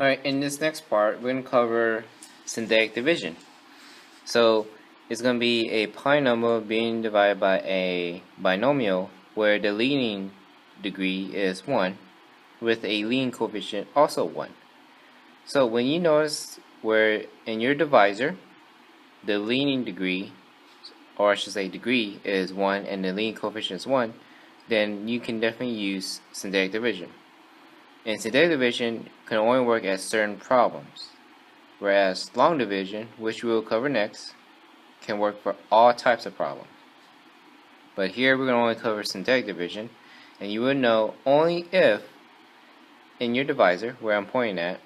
Alright, in this next part, we're going to cover synthetic division. So, it's going to be a polynomial being divided by a binomial where the leading degree is 1 with a leading coefficient also 1. So, when you notice where in your divisor, the leading degree, or I should say degree, is 1 and the leading coefficient is 1, then you can definitely use synthetic division. And synthetic division can only work at certain problems, whereas long division, which we will cover next, can work for all types of problems. But here we're going to only cover synthetic division, and you will know only if in your divisor, where I'm pointing at,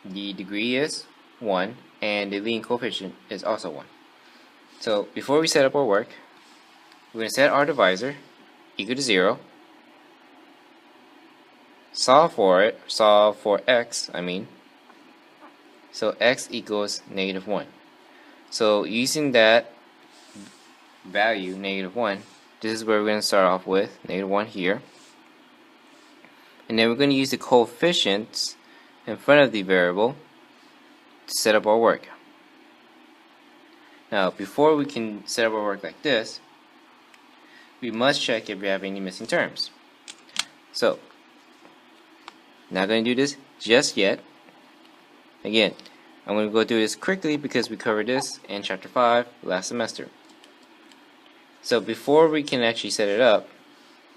the degree is 1 and the leading coefficient is also 1. So before we set up our work, we're going to set our divisor equal to 0. Solve for x, so x equals -1. So using that value, -1, this is where we're going to start off with, -1 here. And then we're going to use the coefficients in front of the variable to set up our work. Now, before we can set up our work like this, we must check if we have any missing terms. So, not going to do this just yet. Again, I'm going to go through this quickly because we covered this in Chapter 5 last semester. So before we can actually set it up,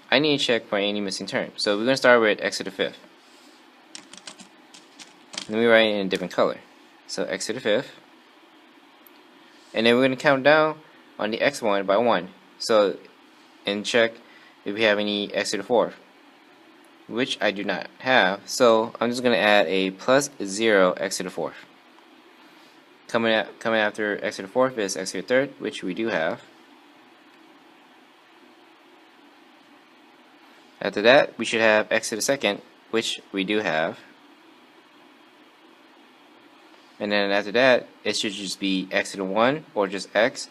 I need to check for any missing terms. So we're going to start with x to the 5th. Let me write it in a different color. So x to the 5th. And then we're going to count down on the x1 by 1. So, and check if we have any x to the 4th, which I do not have, so I'm just going to add a plus 0 x to the 4th. Coming after x to the 4th is x to the 3rd, which we do have. After that, we should have x to the 2nd, which we do have. And then after that, it should just be x to the 1, or just x,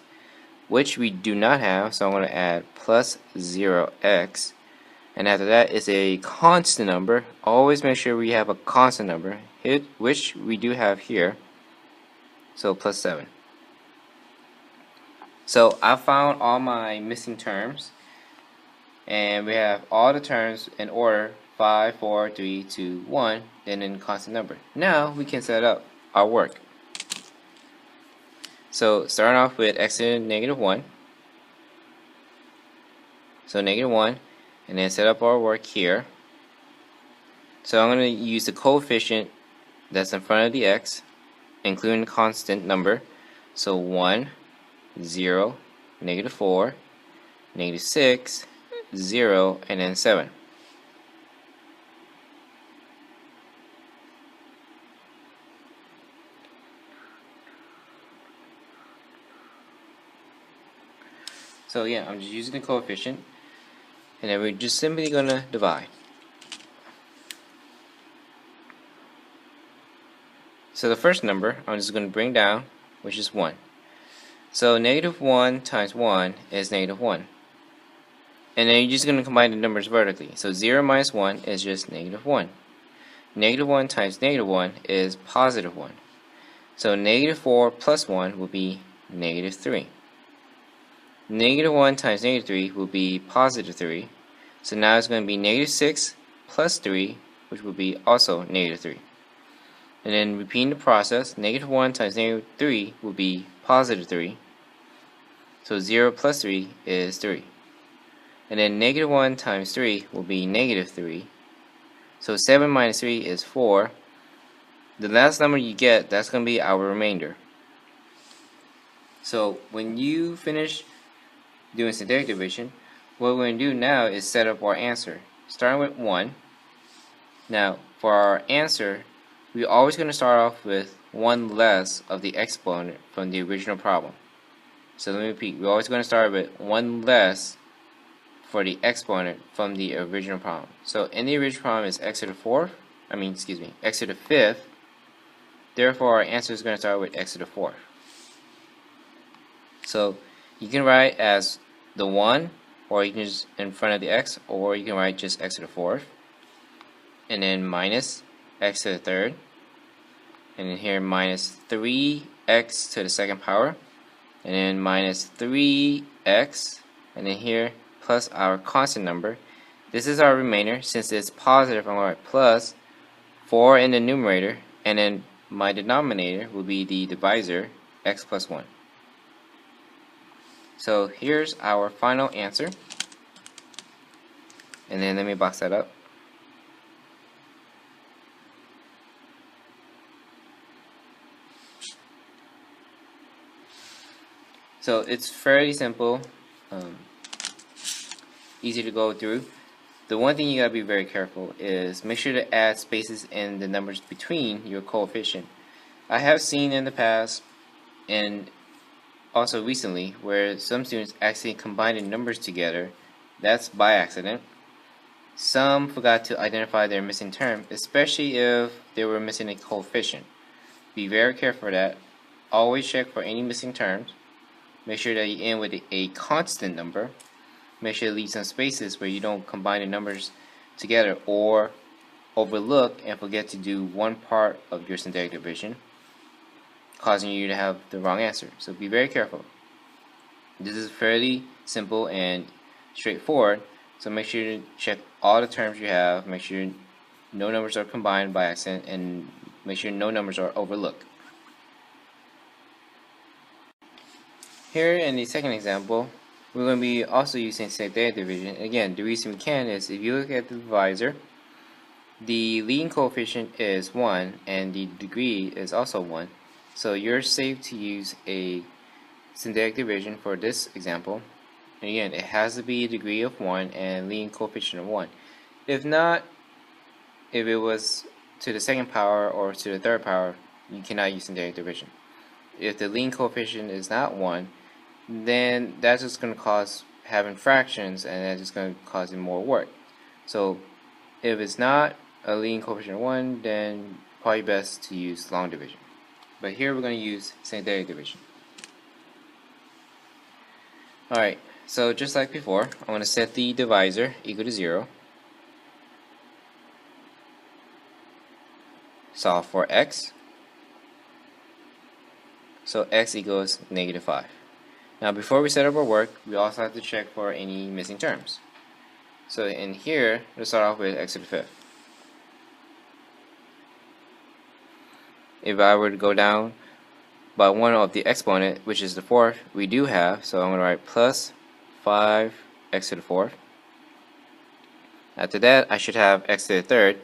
which we do not have, so I'm going to add plus 0x. And after that is a constant number. Always make sure we have a constant number, which we do have here. So plus 7. So I found all my missing terms. And we have all the terms in order 5, 4, 3, 2, 1, then in constant number. Now we can set up our work. So starting off with x to the -1. So -1. And then set up our work here. So I'm going to use the coefficient that's in front of the x, including the constant number. So 1, 0, -4, -6, 0, and then 7. So yeah, I'm just using the coefficient. And then we're just simply going to divide. So the first number I'm just going to bring down, which is 1. So -1 times 1 is -1. And then you're just going to combine the numbers vertically. So 0 minus 1 is just -1. -1 times -1 is positive 1. So -4 plus 1 will be -3. -1 times -3 will be positive 3. So now it's going to be -6 plus 3, which will be also -3. And then repeating the process, -1 times -3 will be positive 3. So 0 plus 3 is 3. And then -1 times 3 will be -3. So 7 minus 3 is 4. The last number you get, that's going to be our remainder. So when you finish doing synthetic division, what we're going to do now is set up our answer, starting with 1. Now, for our answer, we're always going to start off with 1 less of the exponent from the original problem. So let me repeat, we're always going to start with 1 less for the exponent from the original problem. So in the original problem is x to the 4th, x to the 5th. Therefore, our answer is going to start with x to the 4th. So you can write as the 1, or you can just in front of the x, or you can write just x to the 4th, and then minus x to the 3rd, and then here minus 3x to the second power, and then minus 3x, and then here plus our constant number. This is our remainder. Since it's positive, I'm going to write plus 4 in the numerator, and then my denominator will be the divisor, x plus 1. So here's our final answer, and then let me box that up. So it's fairly simple, easy to go through. The one thing you gotta be very careful is make sure to add spaces in the numbers between your coefficient. I have seen in the past and also recently where some students actually combine the numbers together. That's by accident. Some forgot to identify their missing term, especially if they were missing a coefficient. Be very careful for that. Always check for any missing terms. Make sure that you end with a constant number. Make sure to leave some spaces where you don't combine the numbers together or overlook and forget to do one part of your synthetic division, causing you to have the wrong answer. So be very careful. This is fairly simple and straightforward, so make sure to check all the terms you have, make sure no numbers are combined by accident, and make sure no numbers are overlooked. Here in the second example, we're going to be also using synthetic division. Again, the reason we can is if you look at the divisor, the leading coefficient is 1 and the degree is also 1. So you're safe to use a synthetic division for this example. And again, it has to be a degree of 1 and leading coefficient of 1. If not, if it was to the second power or to the third power, you cannot use synthetic division. If the leading coefficient is not 1, then that's just going to cause having fractions, and that's just going to cause you more work. So if it's not a leading coefficient of 1, then probably best to use long division. But here we're going to use synthetic division. Alright, so just like before, I'm going to set the divisor equal to 0. Solve for x. So x equals negative 5. Now before we set up our work, we also have to check for any missing terms. So in here, let's start off with x to the 5th. If I were to go down by one of the exponent, which is the 4th, we do have, so I'm going to write plus 5x to the 4th. After that, I should have x to the 3rd,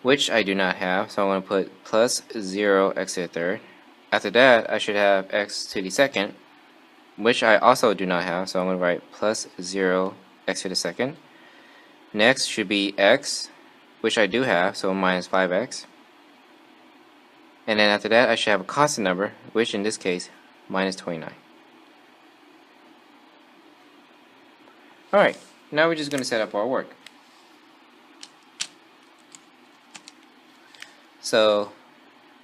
which I do not have, so I'm going to put plus 0x to the 3rd. After that, I should have x to the 2nd, which I also do not have, so I'm going to write plus 0x to the 2nd. Next should be x, which I do have, so minus 5x. And then after that, I should have a constant number, which in this case, minus 29. Alright, now we're just going to set up our work. So,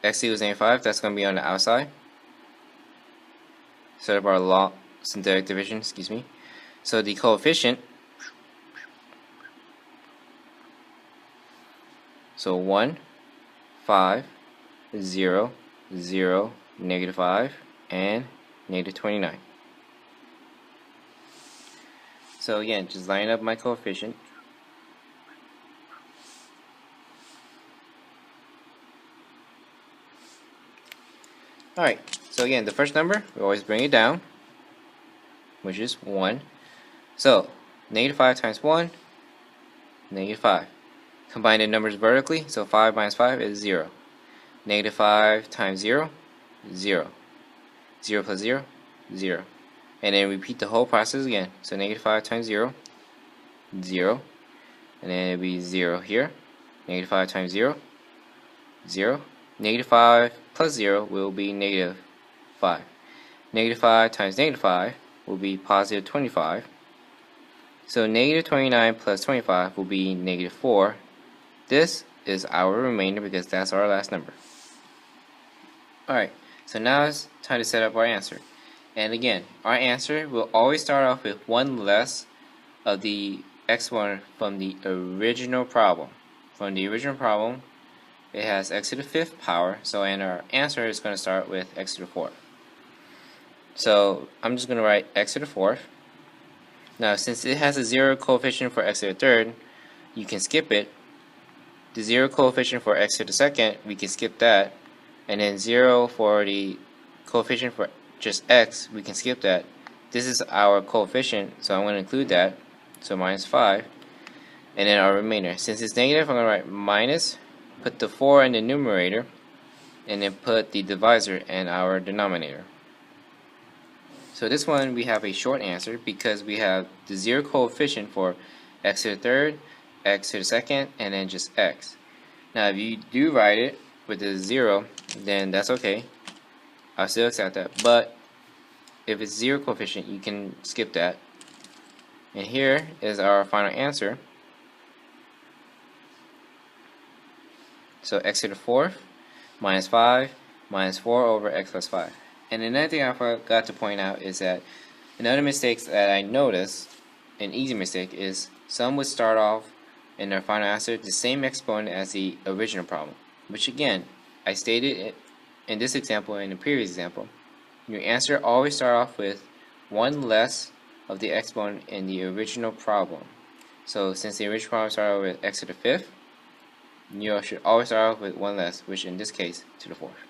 x equals negative 5, that's going to be on the outside. Set up our synthetic division, So the coefficient, so 1, 5, 0, 0, negative 5, and negative 29. So again, just line up my coefficient. Alright, so again, the first number, we always bring it down, which is 1. So, negative 5 times 1, negative 5. Combine the numbers vertically, so 5 minus 5 is 0. Negative 5 times 0, 0. 0 plus 0, 0. And then repeat the whole process again. So negative 5 times 0, 0. And then it'll be 0 here. Negative 5 times 0, 0. Negative 5 plus 0 will be negative 5. Negative 5 times negative 5 will be positive 25. So negative 29 plus 25 will be negative 4. This is our remainder because that's our last number. Alright, so now it's time to set up our answer. And again, our answer will always start off with one less of the exponent from the original problem. From the original problem, it has x to the 5th power, so and our answer is going to start with x to the 4th. So I'm just going to write x to the 4th. Now since it has a 0 coefficient for x to the 3rd, you can skip it. The 0 coefficient for x to the 2nd, we can skip that. And then 0 for the coefficient for just x, we can skip that. This is our coefficient, so I'm going to include that. So minus 5. And then our remainder. Since it's negative, I'm going to write minus, put the 4 in the numerator, and then put the divisor in our denominator. So this one we have a short answer because we have the 0 coefficient for x to the 3rd, x to the 2nd, and then just x. Now if you do write it with the 0, then that's okay. I'll still accept that. But if it's 0 coefficient, you can skip that. And here is our final answer. So x to the 4th minus 5 minus 4 over x plus 5. And another thing I forgot to point out is that another mistake that I noticed, an easy mistake, is some would start off in their final answer the same exponent as the original problem. Which again, I stated in this example and in the previous example, your answer always start off with one less of the exponent in the original problem. So since the original problem started with x to the 5th, you should always start off with one less, which in this case to the 4th.